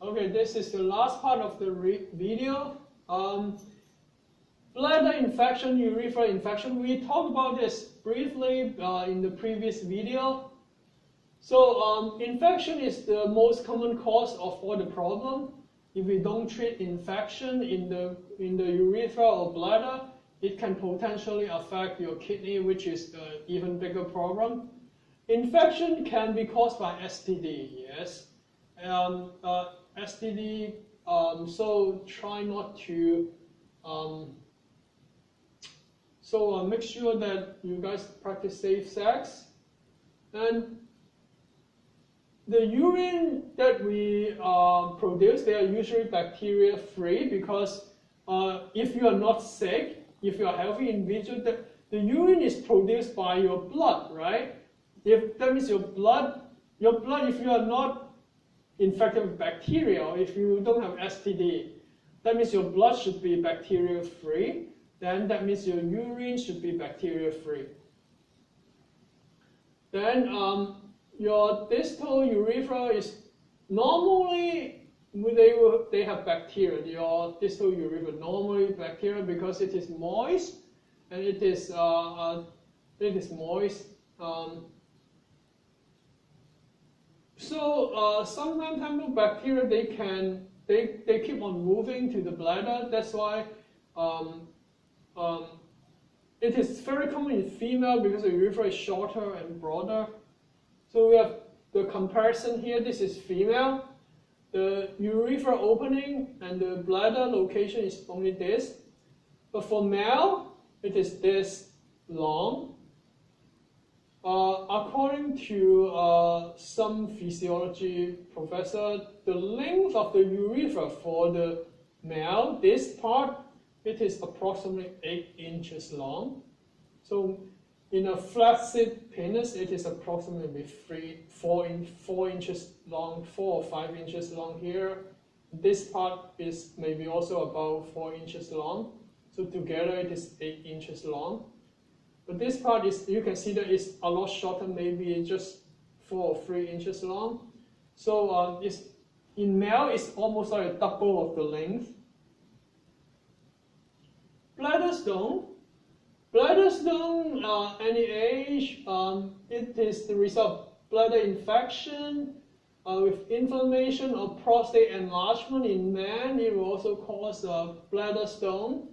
okay, this is the last part of the video. Bladder infection, urethral infection. We talked about this briefly in the previous video. So infection is the most common cause of all the problem. If we don't treat infection in the urethra or bladder, it can potentially affect your kidney, which is an even bigger problem. Infection can be caused by STD, yes. STD, so try not to, make sure that you guys practice safe sex. And the urine that we produce, they are usually bacteria-free because if you are not sick, if you are a healthy individual, the urine is produced by your blood, right? That means your blood, if you are not infected with bacteria, or if you don't have STD, that means your blood should be bacteria-free. Then that means your urine should be bacteria-free. Then your distal urethra is normally they have bacteria. Your distal urethra normally bacteria because it is moist and it is moist. Sometimes bacteria they keep on moving to the bladder. That's why it is very common in female because the urethra is shorter and broader. So we have the comparison here. This is female. The urethra opening and the bladder location is only this. But for male, it is this long. According to some physiology professor, the length of the urethra for the male, this part, it is approximately 8 inches long. So in a flaccid penis, it is approximately 4 inches long, 4 or 5 inches long here. This part is maybe also about 4 inches long. So together it is 8 inches long. But this part is, you can see that it's a lot shorter, maybe just 4 or 3 inches long. So in male, it's almost like a double of the length. Bladder stone. Bladder stone, any age, it is the result of bladder infection with inflammation or prostate enlargement in men. It will also cause bladder stone.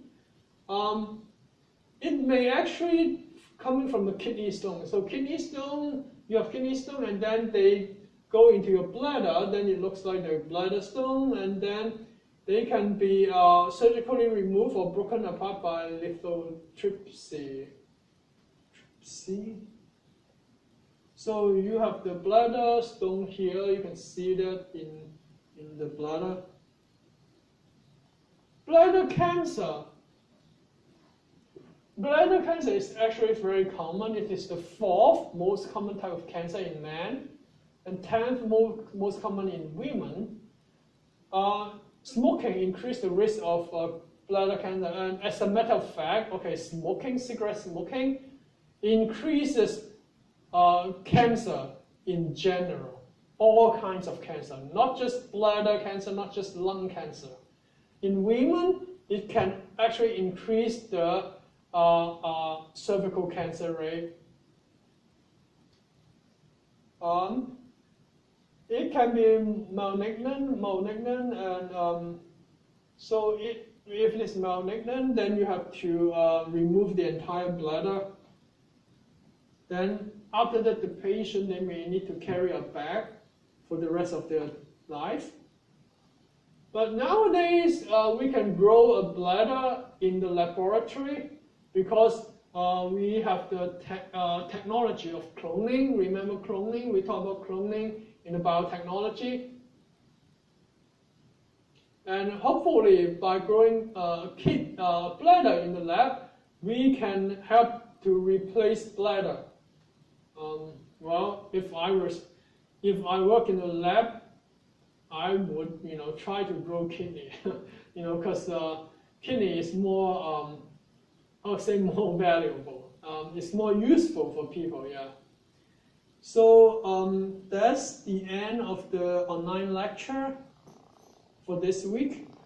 It may actually coming from the kidney stone. So kidney stone, you have kidney stone, and then they go into your bladder. Then it looks like the bladder stone, and then they can be surgically removed or broken apart by lithotripsy. So you have the bladder stone here. You can see that in the bladder. Bladder cancer. Bladder cancer is actually very common. It is the 4th most common type of cancer in men, and 10th most common in women. Smoking increases the risk of bladder cancer, and as a matter of fact, cigarette smoking increases cancer in general, all kinds of cancer, not just bladder cancer, not just lung cancer. In women, it can actually increase the cervical cancer rate. It can be malignant, and so if it is malignant, then you have to remove the entire bladder. Then after that, the patient, they may need to carry a bag for the rest of their life. But nowadays, we can grow a bladder in the laboratory because we have the technology of cloning. Remember cloning? We talked about cloning in the biotechnology. And hopefully, by growing a bladder in the lab, we can help to replace bladder. Well, if I work in the lab, I would, try to grow kidney, because kidney is more, I would say more valuable. It's more useful for people, yeah. So that's the end of the online lecture. for this week.